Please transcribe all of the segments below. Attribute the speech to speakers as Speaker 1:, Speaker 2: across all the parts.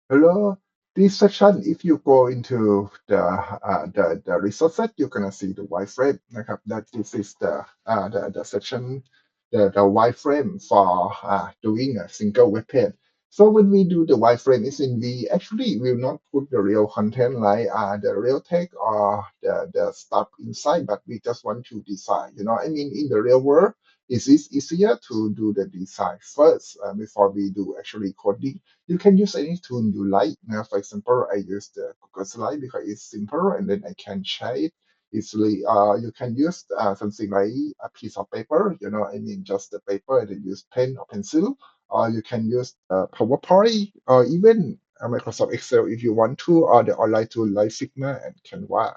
Speaker 1: Hello. This section, if you go into the resource set, you're gonna see the wireframe. That this is the section, the wireframe for doing a single web page. So when we do the wireframe, is in we actually will not put the real content like the real text or the stuff inside, but we just want to design. I mean, in the real world, it is easier to do the design first before we do actually coding. You can use any tool you like. Now, for example, I use the Google Slide because it's simple and then I can share it easily. You can use something like a piece of paper, I mean, just the paper and then use pen or pencil. Or you can use PowerPoint or even Microsoft Excel if you want to, or the online tool like Figma and Canva.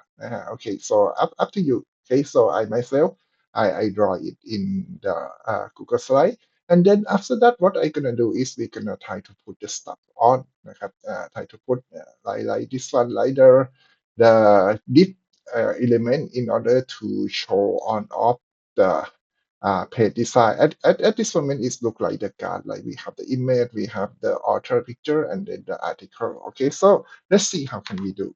Speaker 1: Okay, so up to you. Okay, so I myself, I draw it in the Google Slide. And then after that, what I'm gonna do is we're gonna try to put the stuff on, try to put like this one, like the div element in order to show on off the page design. At this moment, it look like the card. Like we have the image, we have the author picture, and then the article. Okay, so let's see how can we do.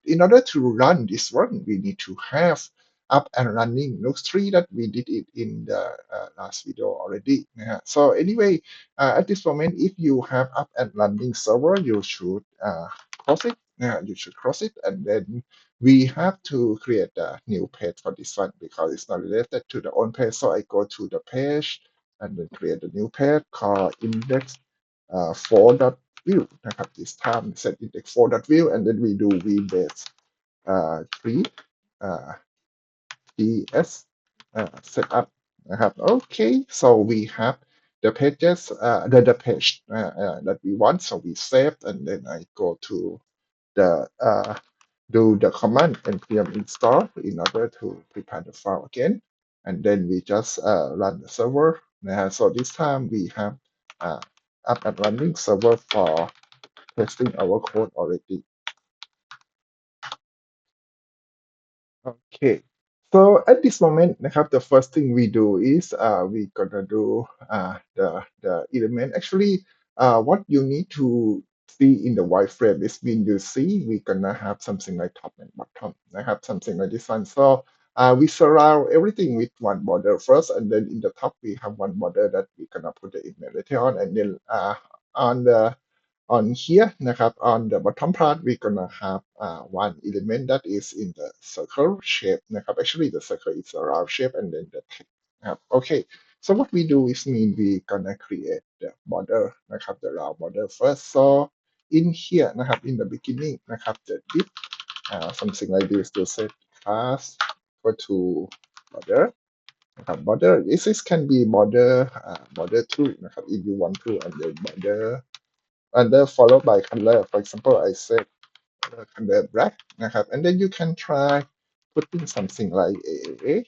Speaker 1: In order to run this one, we need to have up and running Nuxt3 that we did it in the last video already. So anyway, at this moment, if you have up and running server, you should cross it. You should cross it, and then we have to create a new page for this one because it's not related to the own page. So I go to the page and then create a new page called index 4.view. This time set index 4.view, and then we do vbase 3 ds setup. Okay, so we have the pages, the page that we want. So we save, and then I go to the do the command npm install in order to prepare the file again, and then we just run the server. So this time we have uh, up and running server for testing our code already. Okay, so at this moment, the first thing we do is we gonna do the element. Actually, what you need to see in the wireframe is when you see we gonna have something like top and bottom. I have something like this one. So we surround everything with one border first, and then in the top we have one border that we gonna put the image later on, and then on the on here, on the bottom part, we're gonna have one element that is in the circle shape. Actually, the circle is a round shape, and then the text. Okay, so what we do is we're gonna create the border, the round border first. So in here, in the beginning, the div, something like this to set class equal to border. Border, this is can be border 2 if you want to, and then border and then followed by color. For example, I said color black, and then you can try putting something like AAA,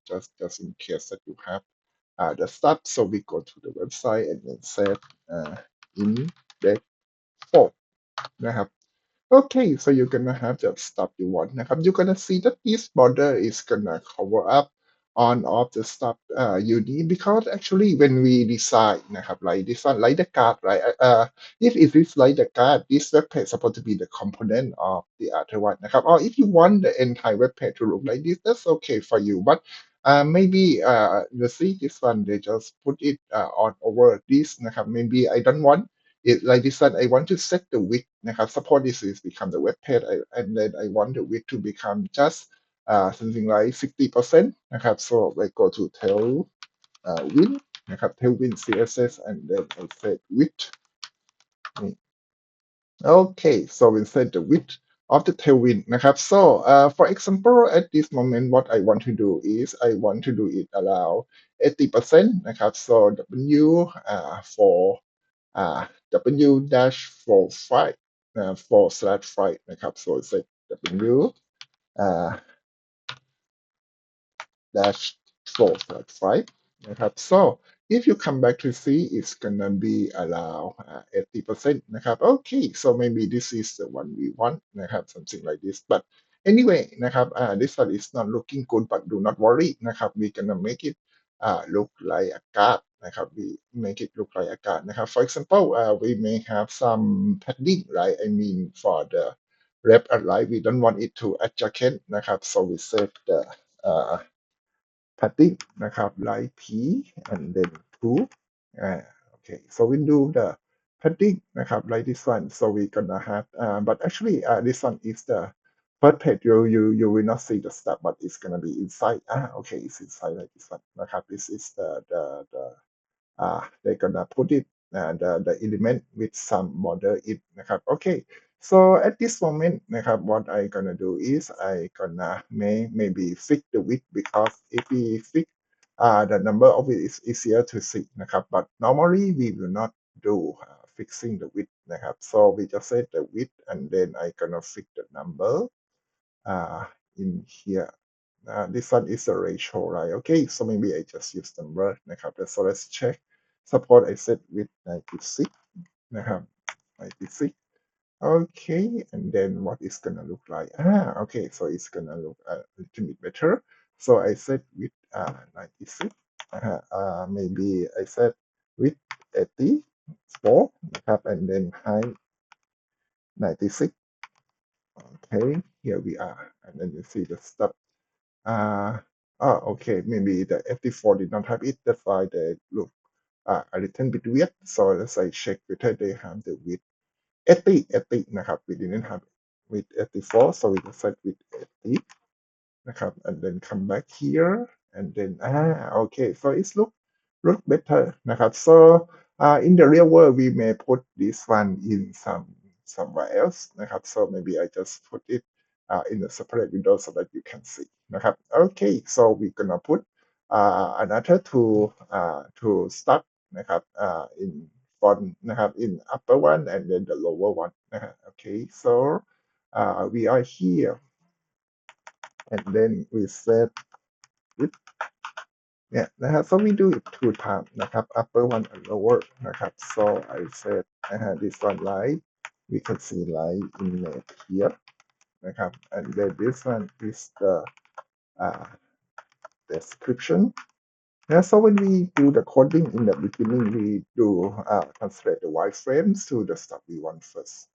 Speaker 1: just in case that you have the stuff. So we go to the website and then set index 4, Okay, so you're gonna have the stuff you want. You're gonna see that this border is gonna cover up on all the stuff you need because actually when we design like this one, like the card, right? If it is like the card, this web page is supposed to be the component of the other one. Or if you want the entire web page to look like this, that's okay for you. But maybe you see this one, they just put it on over this. Maybe I don't want it like this one. I want to set the width. Suppose this is become the web page, and then I want the width to become just something like 60%. So I go to tailwind, tailwind CSS, and then I set width. Okay, so we set the width of the tailwind. So for example, at this moment, what I want to do is I want to do it allow 80%. So W for W dash for 5 4/5 so it's like W uh, dash 4/5 So if you come back to see, it's gonna be allow 80%Okay, so maybe this is the one we want something like this. But anyway this one is not looking good, but do not worry we're gonna make it look like a card นะครับ we make it look like อากาศนะครับ for example we may have some padding right I mean for the left and right we don't want it to adjacent นะครับ so we set the uh, padding นะครับ like p and then 2 uh, okay so we do the padding นะครับ like this one so we gonna have but actually this one is the first page you will not see the stuff but it's gonna be inside okay it's inside like this one นะครับ this is the they're gonna put it the element with some border in นะครับ okay so at this moment นะครับ what I gonna do is I gonna maybe fix the width because if we fix the number of it is easier to see นะครับ but normally we will not do fixing the width นะครับ so we just set the width and then I gonna fix the number uh, in here. This one is a ratio, right? Okay, so maybe I just use number นะครับ so let's check. Suppose I set with 96 นะครับ 96 okay and then what is gonna look like okay so it's gonna look a little bit better so I set with 96 maybe I set with 84 นะครับ and then height 96 okay here we are and then you see the stuff okay maybe the 84 did not have it that's why they look a little bit weird so let's say check whether they have the width 80 80นะครับ we didn't have with 84 so we just set with 80 นะครับ and then come back here and then okay so it's look better นะครับ so in the real world we may put this one in somewhere else นะครับ so maybe I just put it in a separate window so that you can see นะครับ okay so we're gonna put another two start นะครับ in front นะครับ in upper one and then the lower one นะครับ okay so we are here and then we set it เนี่ยนะครับ so we do it two times นะครับ upper one and lower นะครับ so I set this one light we can see light image here นะครับ and then this one is the uh, description so when we do the coding in the beginning we do translate the wireframes to the stuff we want first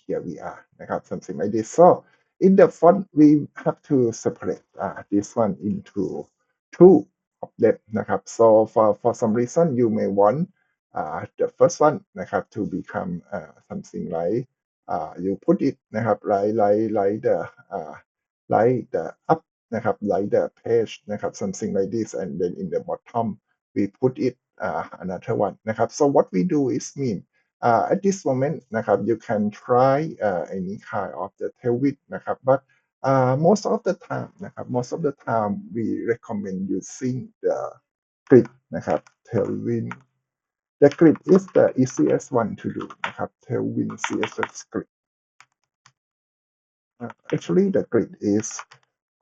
Speaker 1: here we are นะครับ something like this so in the font we have to separate this one into two of them นะครับ so for some reason you may want the first one นะครับ to become something like you put it นะครับ like the like the up นะครับ like the page นะครับ something like this and then in the bottom we put it another one นะครับ so what we do is mean at this moment นะครับ you can try any kind of the tailwind นะครับ but most of the time นะครับ most of the time we recommend using the grid นะครับ tailwind the grid is the easiest one to do นะครับ tailwind CSS grid actually the grid is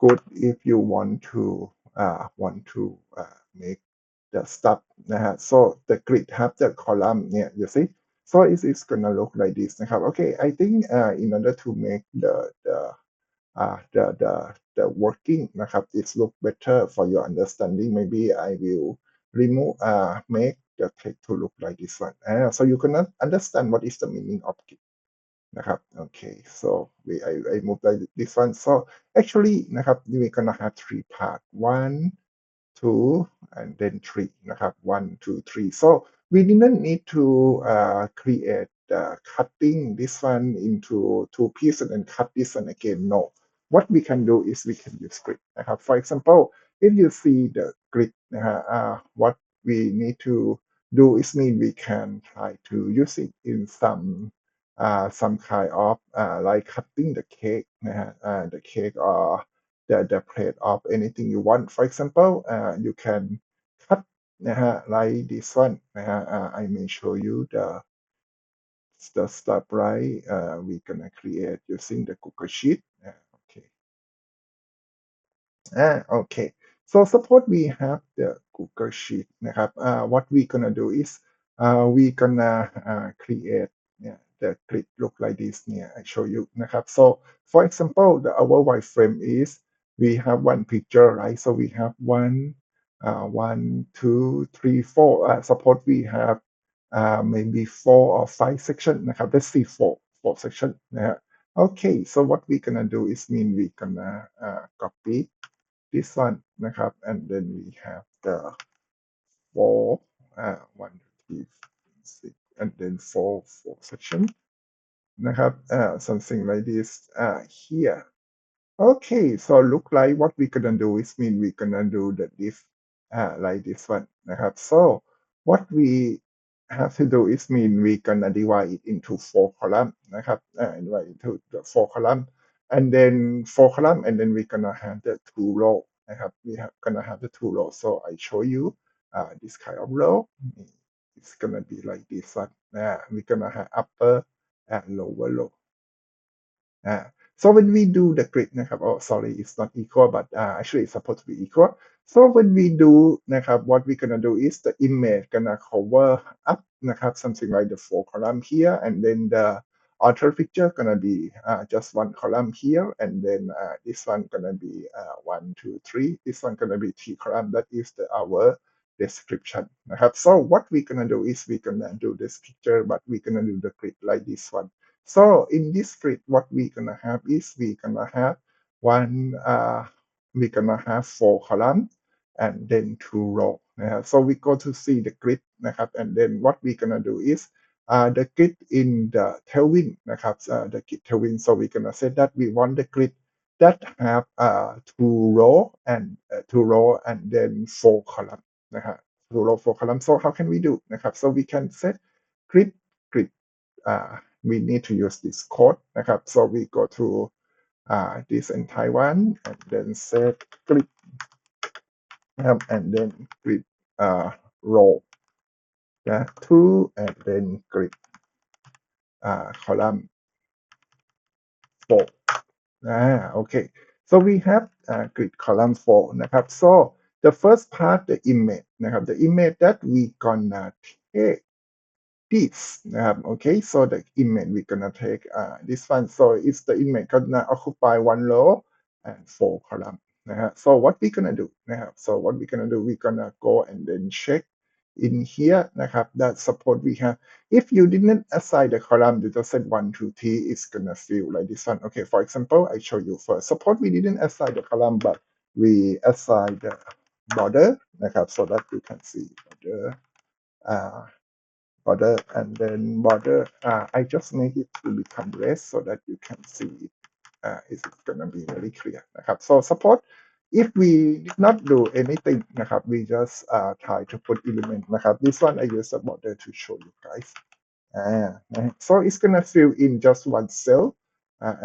Speaker 1: good if you want to make the stuff นะฮะ so the grid have the column เนี่ย you see so it's gonna look like this นะครับ okay I think in order to make the working นะครับ it look better for your understanding maybe I will remove make the text to look like this one so you can understand what is the meaning of grid นะครับ okay so I move like this one so actually นะครับ we gonna have three part one two and then three นะครับ one two three so we didn't need to create cutting this one into two pieces and then cut this one again no what we can do is we can use grid นะครับ for example if you see the grid นะฮะwhat we need to do is mean we can try to use it in some kind of like cutting the cake นะฮะthe cake or the plate of anything you want for example you can cut นะฮะ like this one นะฮะI may show you the step right we gonna create using the Google Sheet okay okay so suppose we have the Google Sheet นะครับwhat we gonna do is we gonna create yeah, the grid look like this เนี่ย I show you นะครับ so for example our wireframe is we have one picture right so we have one 1, 2, 3, 4. Suppose we have maybe 4 or 5 sectionsนะครับ let's see four section นะฮะ okay so what we gonna do is mean we gonna copy this one นะครับ and then we have the 4 1 2 3 6 and then four section นะครับ something like this here. Okay, so look like what we gonna do is mean we gonna do the diff like this one นะครับ so what we have to do is mean we gonna divide it into 4 column นะครับ divide into the 4 column and then 4 column and then we gonna have the 2 row นะครับ we have gonna have the 2 row so I show you this kind of row it's gonna be like this one we gonna have upper and lower row so when we do the grid นะครับ oh sorry it's not equal but actually it's supposed to be equal so when we do นะครับ what we gonna do is the image gonna cover up นะครับ something like the 4 column here and then the author picture gonna be just 1 column here and then this one gonna be 1 2 3 this one gonna be 3 column that is our description นะครับ so what we gonna do is we gonna do this picture but we gonna do the grid like this one. So in this grid, what we gonna have is we gonna have we gonna have 4 column and then 2 row นะครับ so we go to see the grid นะครับ and then what we gonna do is the grid in the tailwind นะครับ the grid tailwind so we gonna say that we want the grid that have 2 row and 2 row and then 4 column นะฮะ 2 row 4 column so how can we do นะครับ so we can set grid we need to use this code นะครับ so we go to this entire one and then set grid นะครับ and then grid row นะ 2 and then grid column 4 okay so we have grid column 4 นะครับ so the first part the image นะครับ the image that we gonna take this นะครับ okay so the image we gonna take this one so it's the image gonna occupy 1 row and 4 column นะฮะ so what we gonna do นะครับ so what we gonna do we gonna go and then check in here นะครับ that suppose we have if you didn't assign the column you just said 1 2 3 it's gonna fill like this one okay for example I show you first suppose we didn't assign the column but we assign the border นะครับ so that you can see border uh, border and then border I just make it to become red so that you can see it it's gonna be very clear นะครับ so suppose if we did not do anything นะครับ we just try to put element นะครับ this one I use a border to show you guys so it's gonna fill in just one cell,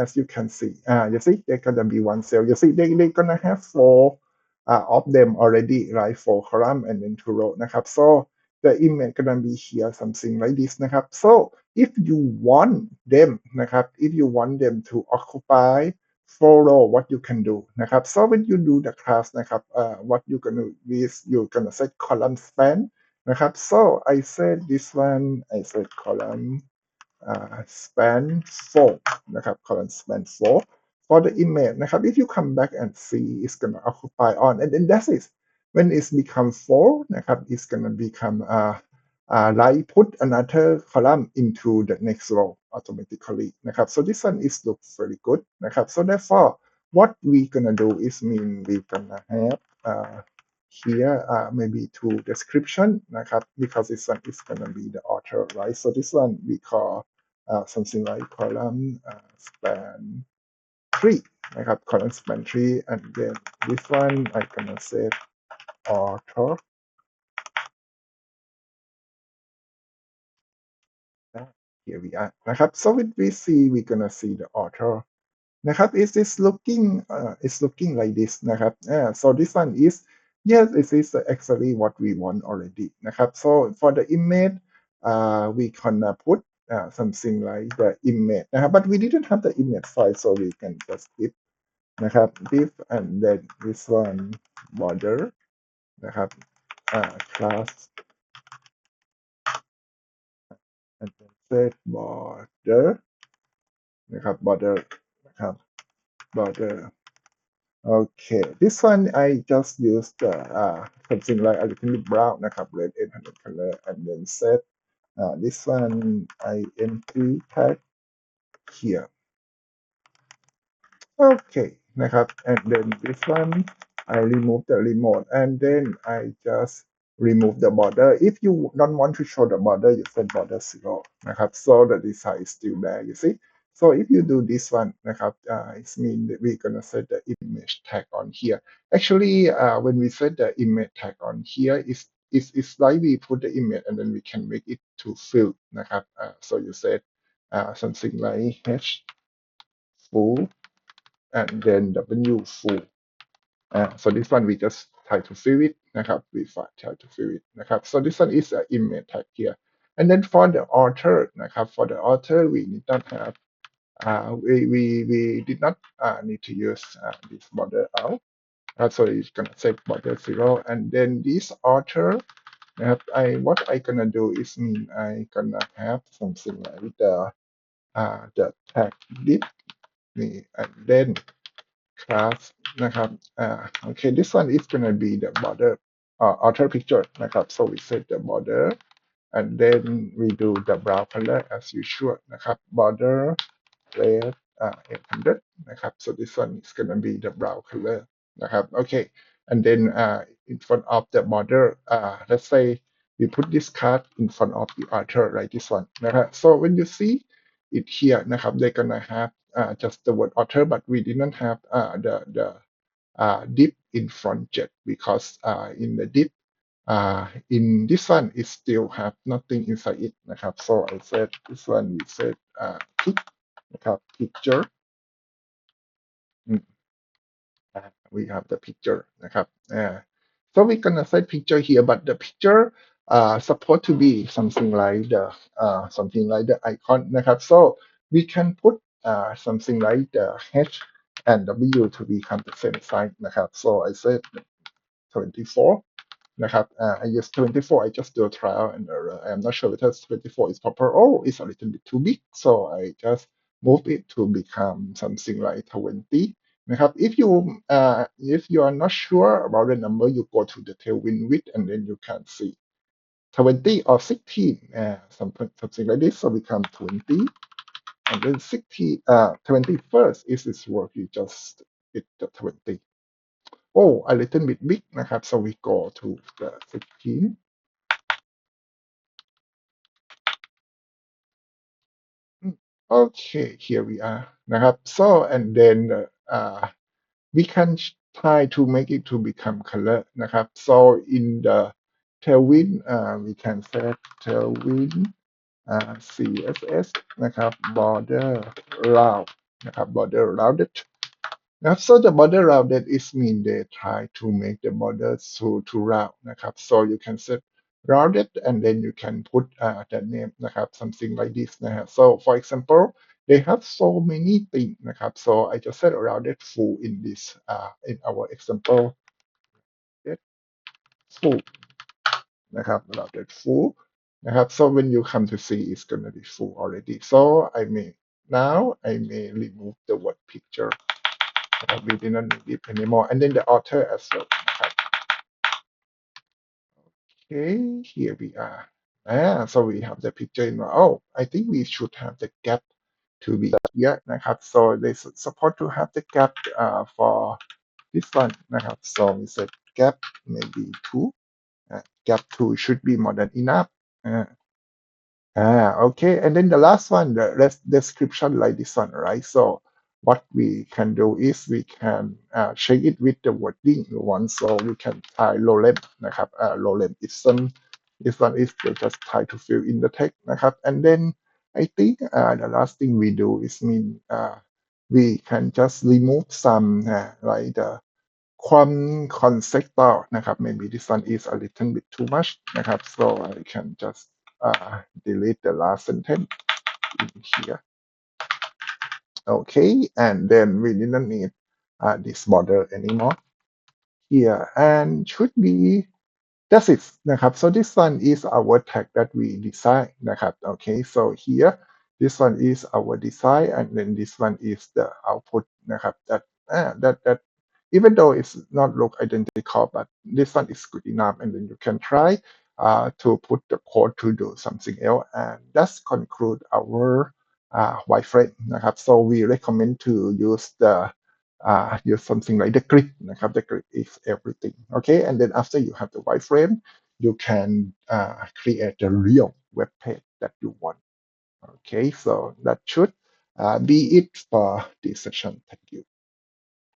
Speaker 1: as you can see. You see, they're gonna be one cell. You see, they're gonna have 4 of them already, right? 4 column and then 2 row นะครับ so the image gonna be here something like this นะครับ so if you want them นะครับ if you want them to occupy 4 row what you can do นะครับ so when you do the class นะครับ what you gonna do is you gonna set column span นะครับ so I said this one I said column span 4 นะครับ column span 4 for the image นะครับ if you come back and see it's gonna occupy on and then that's it when it's become 4 นะครับ it's gonna become like put another column into the next row automatically นะครับ so this one is look very good นะครับ so therefore what we gonna do is mean we gonna have here maybe two description นะครับ because this one is gonna be the author right so this one we call something like column span 3นะครับ column span 3 and then this one I gonna set author here we are นะครับ so when we see we gonna see the author นะครับ is this looking is looking like this นะครับ so this one is yes this is actually what we want already นะครับ so for the image we gonna put something like the image นะครับ but we didn't have the image file so we can just div นะครับ div and then this one border นะครับ class and then set border นะครับ border นะครับ border okay this one I just used the something like a little bit brown นะครับ red 800 color and then set this one int tag here. Okay,นะครับ and then this one I remove the remote and then I just remove the border. If you don't want to show the border, you set border 0 นะครับ so the design is still there, you see. So if you do this one นะครับ it means that we're gonna set the image tag on here. Actually, when we set the image tag on here, it's like we put the image and then we can make it to fill นะครับ so you set something like h full and then W full. So this one we just try to fill it นะครับ we try to fill it นะครับ so this one is an image tag here and then for the author นะครับ for the author we did not have we did not need to use this border out so it's gonna set border 0 and then this author นะครับ what I gonna do is mean I gonna have something like the tag dip and then class นะครับ okay this one is gonna be the border outer picture นะครับ so we set the border and then we do the brown color as usual นะครับ border red 800 นะครับ so this one is gonna be the brown color นะครับ okay and then in front of the border let's say we put this card in front of the outer like this one นะครับ so when you see it here นะครับ they're gonna have just the word author, but we didn't have the div in front yet because in the div in this one it still have nothing inside it นะครับ so I said this one we said pic นะครับ picture we have the picture นะครับ so we're gonna set picture here but the picture supposed to be something like the icon นะครับ so we can put something like the H and W to become the same size นะครับ so I said 24 นะครับ I use 24 I just do a trial and error I'm not sure whether 24 is proper or it's a little bit too big so I just move it to become something like 20 นะครับ if you are not sure about the number you go to the tailwind width and then you can see 20 or 16 something like this so become 20 and then 16 21st is this work you just hit the 20 oh a little bit big นะครับ so we go to the 16 okay here we are นะครับ so and then we can try to make it to become color นะครับ so in the tailwind we can set tailwind CSS นะครับ border round นะครับ border rounded นะครับ so the border rounded is mean they try to make the border to round นะครับ so you can set rounded and then you can put the name นะครับ something like this นะฮะ so for example they have so many things นะครับ so I just set rounded full in this in our example full นะครับ rounded full นะครับ so when you come to see it's gonna be full already so I may remove the word picture we didn't need it anymore and then the author as well นะครับ okay here we are so we have the picture in oh I think we should have the gap to be here นะครับ so they support to have the gap for this one นะครับ so we said gap maybe 2 gap 2 should be more than enough okay. And then the last one, the rest description like this one, right? So what we can do is we can check it with the wording one. So we can try low length นะครับ low length this one is they just try to fill in the text นะครับ and then I think the last thing we do is we can just remove some like the concept นะครับ maybe this one is a little bit too much นะครับ so I can just delete the last sentence in here okay and then we didn't need this border anymore here and should be that's it นะครับ so this one is our tag that we design นะครับ okay so here this one is our design and then this one is the output นะครับthat even though it's not look identical, but this one is good enough, and then you can try to put the code to do something else. And that's conclude our wireframe นะครับ so we recommend to use something like the grid นะครับ the grid is everything. Okay, and then after you have the wireframe, you can create the real web page that you want. Okay, so that should be it for this session. Thank you.